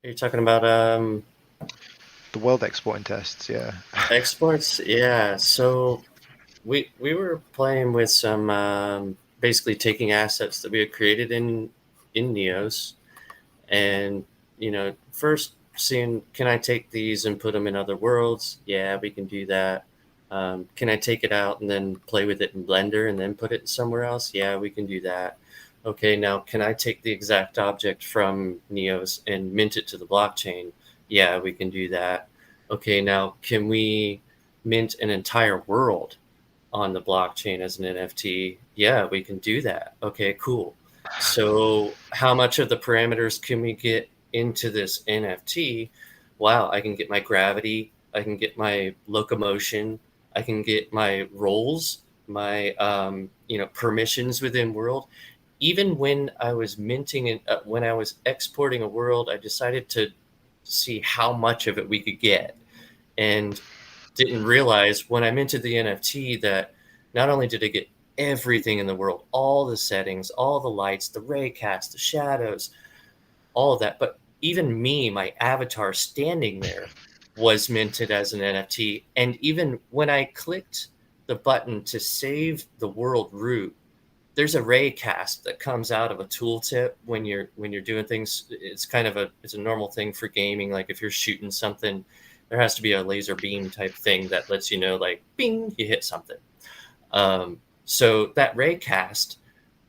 Are you talking about The world exporting tests, yeah. exports? Yeah. So we were playing with some basically taking assets that we had created in Neos, and first seeing, can I take these and put them in other worlds? Yeah, we can do that. Can I take it out and then play with it in Blender and then put it somewhere else? Yeah, we can do that. Okay, now can I take the exact object from Neos and mint it to the blockchain? Yeah, we can do that. Okay, now can we mint an entire world on the blockchain as an NFT? Yeah, we can do that. Okay, cool. So how much of the parameters can we get into this NFT? Wow, I can get my gravity, I can get my locomotion, I can get my roles, my permissions within world. Even when I was minting and when I was exporting a world, I decided to see how much of it we could get, and didn't realize when I minted the NFT that not only did I get everything in the world, all the settings, all the lights, the raycast, the shadows, all of that, but even me, my avatar standing there, was minted as an NFT. And even when I clicked the button to save the world root, there's a raycast that comes out of a tooltip when you're doing things. It's a normal thing for gaming. Like if you're shooting something, there has to be a laser beam type thing that lets you know, like, bing, you hit something. So that raycast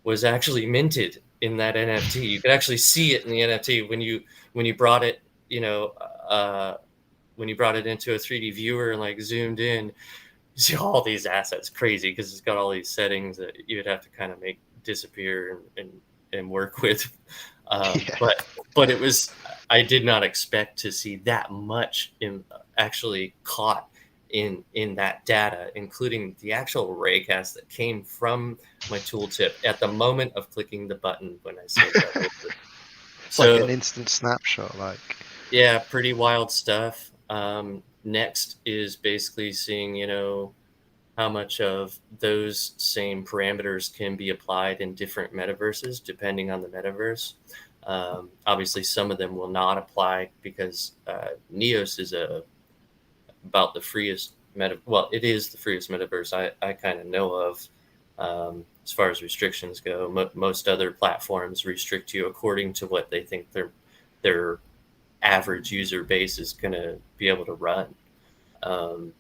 was actually minted in that NFT. You could actually see it in the NFT when you brought it, you know, uh, when you brought it into a 3D viewer and like zoomed in. You see all these assets, crazy, because it's got all these settings that you'd have to kind of make disappear and work with. Um, Yeah. but but it was, I did not expect to see that much in actually caught in that data, including the actual raycast that came from my tooltip at the moment of clicking the button when I saved that over. It's like an So instant snapshot, like. yeah, pretty wild stuff. Next is basically seeing, how much of those same parameters can be applied in different metaverses depending on the metaverse. Obviously, some of them will not apply because Neos is about the freest well, it is the freest metaverse I kind of know of. As far as restrictions go, most other platforms restrict you according to what they think their average user base is going to be able to run.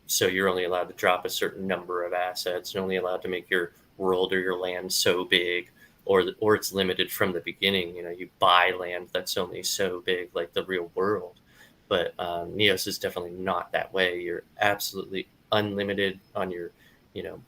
So you're only allowed to drop a certain number of assets. You're only allowed to make your world or your land so big, or it's limited from the beginning. You buy land that's only so big, like the real world. But Neos is definitely not that way. You're absolutely unlimited on your,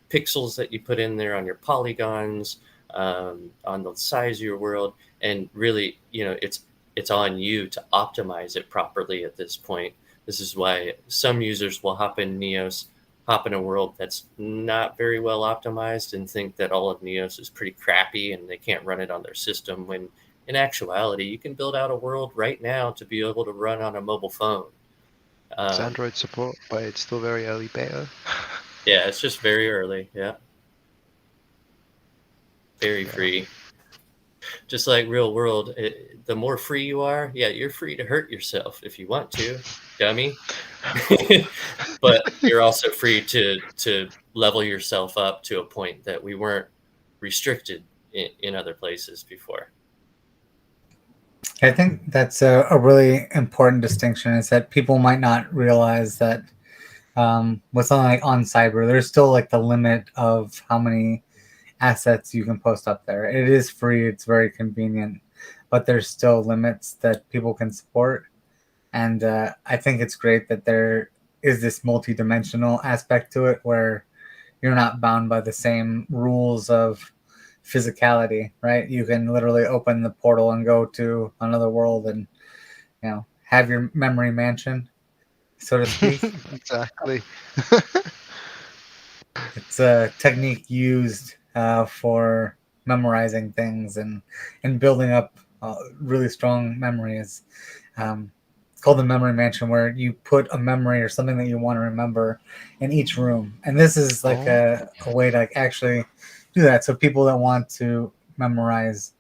pixels that you put in there, on your polygons, on the size of your world, and really, it's on you to optimize it properly at this point. This is why some users will hop in Neos, hop in a world that's not very well optimized, and think that all of Neos is pretty crappy and they can't run it on their system, when in actuality, you can build out a world right now to be able to run on a mobile phone. It's Um, Android support, but it's still very early beta. yeah, it's just very early. Yeah, very Yeah. free. Just like real world, the more free you are, yeah, you're free to hurt yourself if you want to, dummy. But you're also free to level yourself up to a point that we weren't restricted in other places before. I think that's a really important distinction is that people might not realize that with something like on Cyber, there's still like the limit of how many assets you can post up there. It is free, it's very convenient, but there's still limits that people can support. And I think it's great that there is this multi-dimensional aspect to it where you're not bound by the same rules of physicality, right? You can literally open the portal and go to another world and have your memory mansion, so to speak. Exactly. It's a technique used for memorizing things and building up really strong memories. Um, it's called the memory mansion, where you put a memory or something that you want to remember in each room. And this is like Oh, a way to actually do that. So people that want to memorize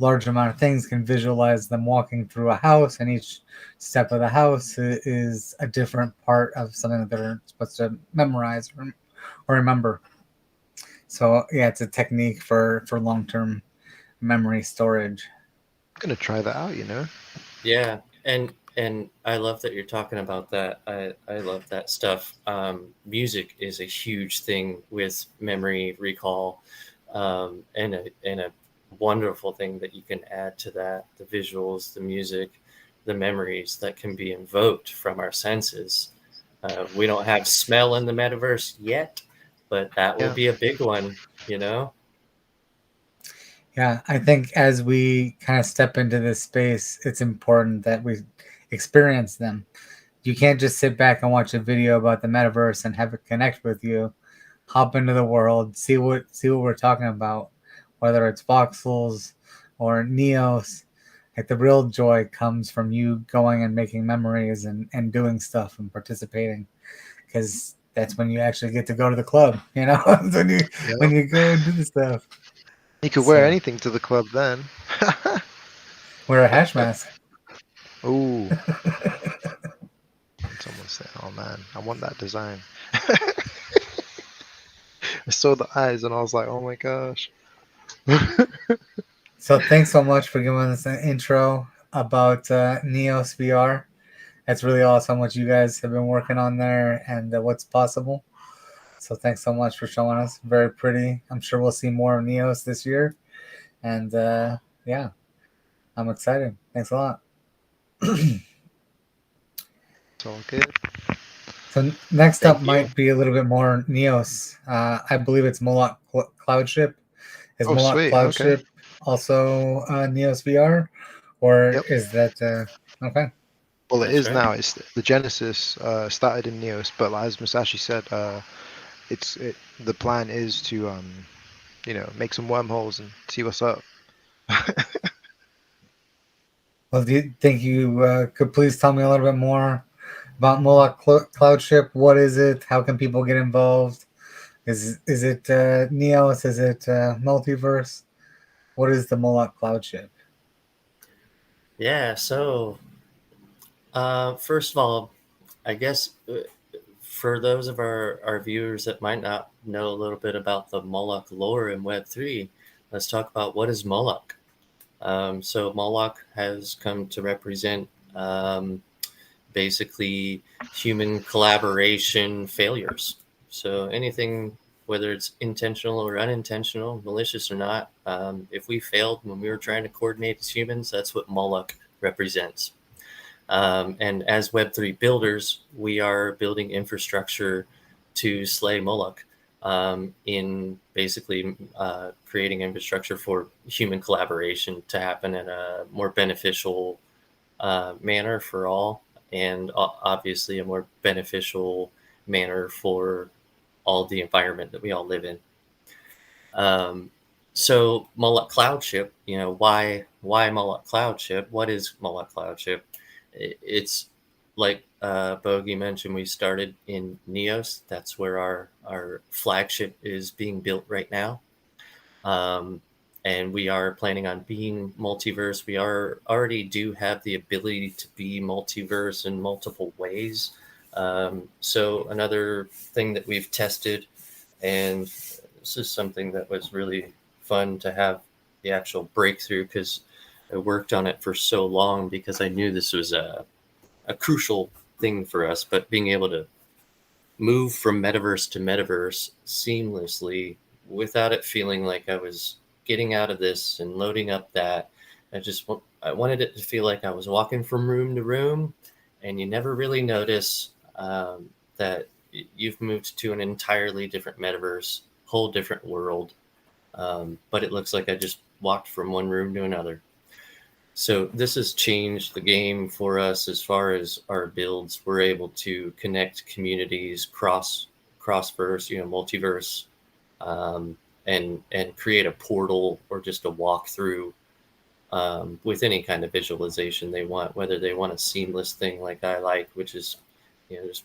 large amount of things can visualize them walking through a house, and each step of the house is a different part of something that they're supposed to memorize or remember. So yeah, it's a technique for long-term memory storage. I'm gonna try that out. You know. Yeah, and I love that you're talking about that. I love that stuff. Music is a huge thing with memory recall, and a wonderful thing that you can add to that: the visuals, the music, the memories that can be invoked from our senses. We don't have smell in the metaverse yet, but that will Yeah. be a big one. You know? Yeah, I think as we kind of step into this space, it's important that we experience them. You can't just sit back and watch a video about the metaverse and have it connect with you. Hop into the world, see what we're talking about, whether it's voxels or neos. Like the real joy comes from you going and making memories and doing stuff and participating, because that's when you actually get to go to the club. You know, when you Yeah. when you go and do the stuff. You could wear So anything to the club then. wear a hash mask. Ooh. Someone said, "Oh man, I want that design." I saw the eyes and I was like, "Oh my gosh." So thanks so much for giving us an intro about Neos VR. That's really awesome what you guys have been working on there and what's possible. So thanks so much for showing us. Very pretty. I'm sure we'll see more of Neos this year. And yeah, I'm excited. Thanks a lot. It's all good. So next up Thank you. might be a little bit more Neos. I believe it's Moloch Cloud Ship. Is Oh, Moloch sweet. Cloud Okay. Ship also Neos VR, or Yep. is that okay? Well, it That's is right. now. It's the Genesis started in Neos, but as Musashi said, the plan is to make some wormholes and see what's up. Well, do you think you could please tell me a little bit more about Moloch Cloud Ship? What is it? How can people get involved? Is it Neos? Is it multiverse? What is the Moloch Cloud Ship? Yeah. So first of all, I guess for those of our viewers that might not know a little bit about the Moloch lore in Web3, let's talk about what is Moloch. So Moloch has come to represent basically human collaboration failures. So anything, whether it's intentional or unintentional, malicious or not, if we failed when we were trying to coordinate as humans, that's what Moloch represents. And as Web3 builders, we are building infrastructure to slay Moloch in basically creating infrastructure for human collaboration to happen in a more beneficial manner for all, and obviously a more beneficial manner for all the environment that we all live in. Um, so Moloch Cloud Ship, why Moloch Cloud Ship? What is Moloch Cloud Ship? It's like Bogey mentioned, we started in Neos. That's where our flagship is being built right now. Um, and we are planning on being multiverse. We already do have the ability to be multiverse in multiple ways. So another thing that we've tested, and this is something that was really fun to have the actual breakthrough, because I worked on it for so long because I knew this was a crucial thing for us. But being able to move from metaverse to metaverse seamlessly without it feeling like I was getting out of this and loading up that. I wanted it to feel like I was walking from room to room, and you never really notice that you've moved to an entirely different metaverse, whole different world. But it looks like I just walked from one room to another. So this has changed the game for us as far as our builds. We're able to connect communities, crossverse, multiverse, and create a portal or just a walkthrough with any kind of visualization they want. Whether they want a seamless thing like I like, which is just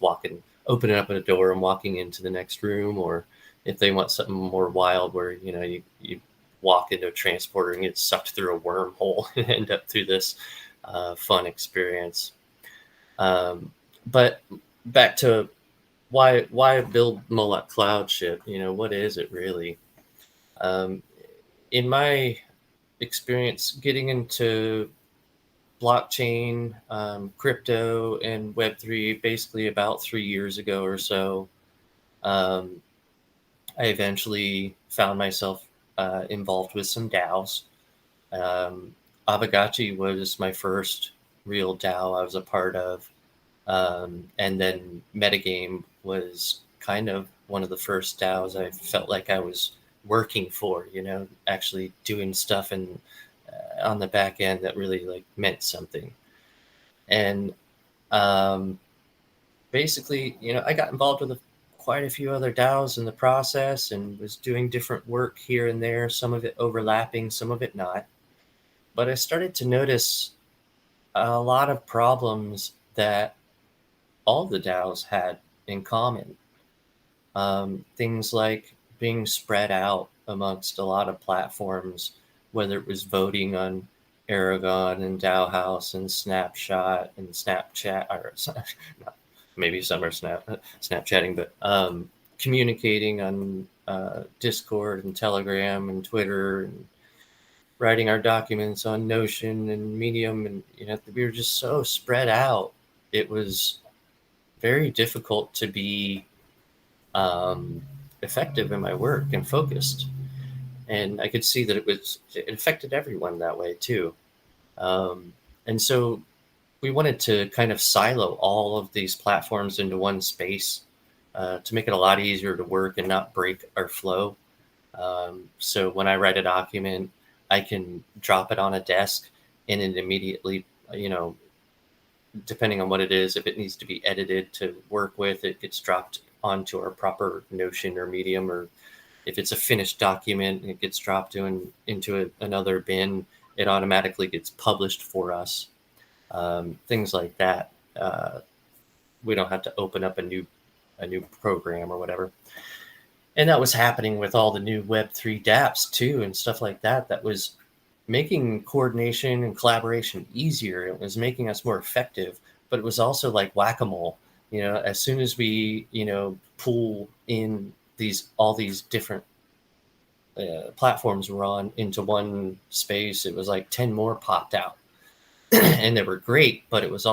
opening up a door and walking into the next room, or if they want something more wild where you walk into a transporter and get sucked through a wormhole and end up through this fun experience. But back to why build Moloch Cloud Ship? What is it really? Um, in my experience, getting into blockchain, crypto, and Web3 basically about 3 years ago or so, um, I eventually found myself involved with some DAOs. Um, Avagachi was my first real DAO I was a part of. And then Metagame was kind of one of the first DAOs I felt like I was working for, actually doing stuff and on the back end that really like meant something. And um, basically, I got involved with quite a few other DAOs in the process and was doing different work here and there, some of it overlapping, some of it not. But I started to notice a lot of problems that all the DAOs had in common. Things like being spread out amongst a lot of platforms, whether it was voting on Aragon and DAO House and Snapshot and Snapchat, or maybe some are Snapchatting, but communicating on Discord and Telegram and Twitter, and writing our documents on Notion and Medium, and we were just so spread out. It was very difficult to be effective in my work and focused. And I could see that it affected everyone that way too. And so we wanted to kind of silo all of these platforms into one space to make it a lot easier to work and not break our flow. So when I write a document, I can drop it on a desk and it immediately, depending on what it is, if it needs to be edited to work with, it gets dropped onto our proper Notion or Medium, or if it's a finished document, it gets dropped into another bin. It automatically gets published for us. Things like that. We don't have to open up a new program or whatever. And that was happening with all the new Web3 dApps too, and stuff like that. That was making coordination and collaboration easier. It was making us more effective, but it was also like whack-a-mole. As soon as we, pull in all these different platforms we're on into one space, it was like 10 more popped out. And they were great, but it was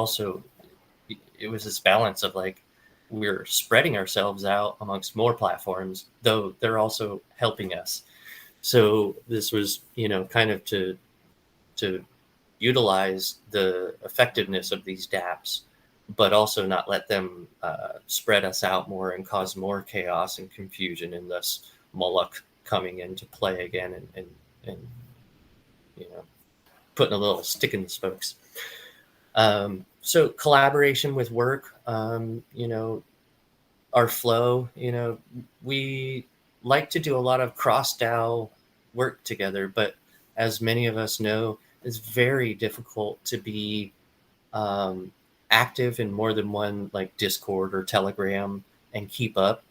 this balance of like, we're spreading ourselves out amongst more platforms, though they're also helping us. So this was, kind of to utilize the effectiveness of these dApps, but also not let them spread us out more and cause more chaos and confusion, and thus Moloch coming into play again and putting a little stick in the spokes. So collaboration with work, our flow, we like to do a lot of cross DAO work together, but as many of us know, it's very difficult to be active in more than one, like Discord or Telegram, and keep up,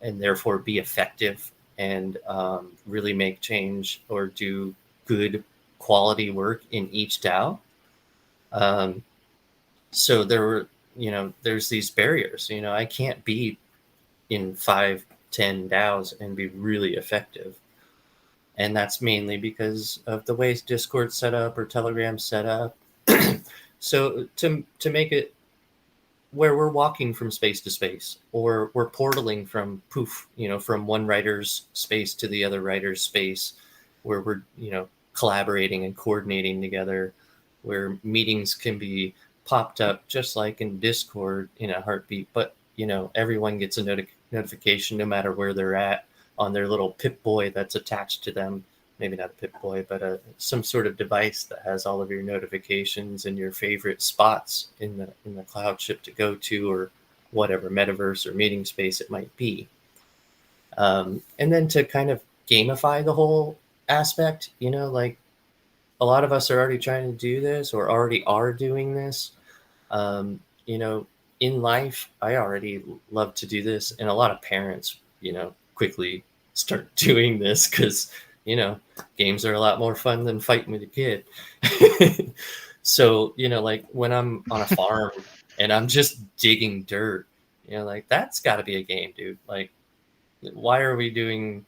and therefore be effective and really make change or do good quality work in each DAO. So there's these barriers. I can't be in 5-10 DAOs and be really effective. And that's mainly because of the way Discord's set up or Telegram's set up. So to make it where we're walking from space to space, or we're portaling from from one writer's space to the other writer's space, where we're, collaborating and coordinating together, where meetings can be popped up just like in Discord in a heartbeat, but everyone gets a notification no matter where they're at on their little Pip-Boy that's attached to them. Maybe not a Pip-Boy, but some sort of device that has all of your notifications and your favorite spots in the cloud ship to go to, or whatever metaverse or meeting space it might be. And then to kind of gamify the whole aspect, like a lot of us are already trying to do this or already are doing this. In life, I already love to do this, and a lot of parents, quickly start doing this because you know, games are a lot more fun than fighting with a kid. So, you know, like when I'm on a farm and I'm just digging dirt, you know, like that's got to be a game, dude. Like, why are we doing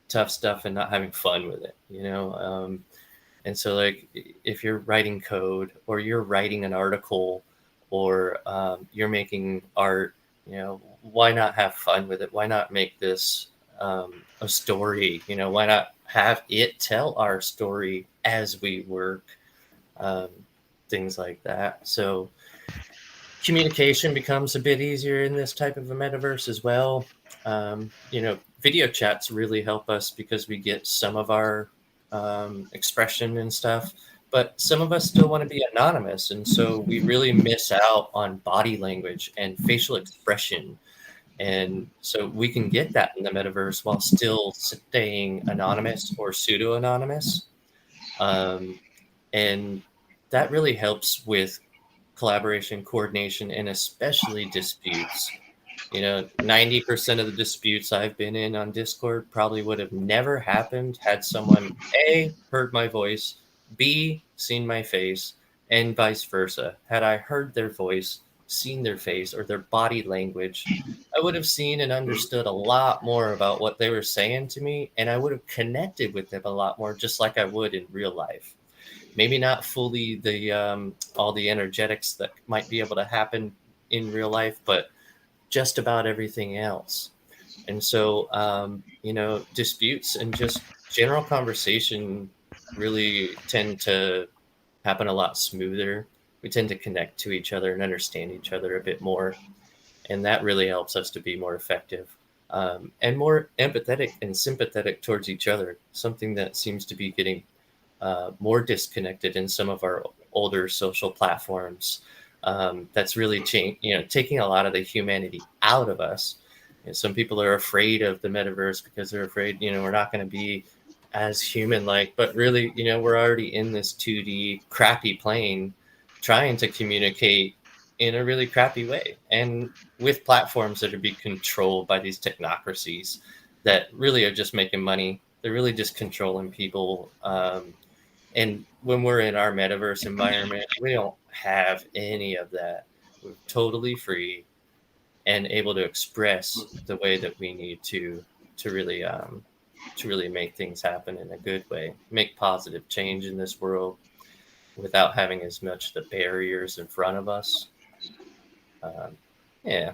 tough stuff and not having fun with it, you know? And so, like, if you're writing code or you're writing an article or you're making art, you know, why not have fun with it? Why not make this a story? You know, why not have it tell our story as we work? Um, things like that. So, communication becomes a bit easier in this type of a metaverse as well. You know, video chats really help us because we get some of our expression and stuff, but some of us still want to be anonymous. And so we really miss out on body language and facial expression. And so we can get that in the metaverse while still staying anonymous or pseudo anonymous. Um, and that really helps with collaboration, coordination, and especially disputes. You know, 90% of the disputes I've been in on Discord probably would have never happened had someone A, heard my voice, B, seen my face, and vice versa. Had I heard their voice, seen their face, or their body language, I would have seen and understood a lot more about what they were saying to me, and I would have connected with them a lot more, just like I would in real life. Maybe not fully the all the energetics that might be able to happen in real life, but just about everything else. And so, you know, disputes and just general conversation really tend to happen a lot smoother. We tend to connect to each other and understand each other a bit more. And that really helps us to be more effective and more empathetic and sympathetic towards each other, something that seems to be getting more disconnected in some of our older social platforms. That's really you know, taking a lot of the humanity out of us. You know, some people are afraid of the metaverse because they're afraid, you know, we're not going to be as human-like. But really, you know, we're already in this 2D crappy plane, trying to communicate in a really crappy way, and with platforms that are being controlled by these technocracies that really are just making money. They're really just controlling people. And when we're in our metaverse environment, we don't have any of that. We're totally free and able to express the way that we need to really make things happen in a good way, make positive change in this world without having as much the barriers in front of us. Um, yeah.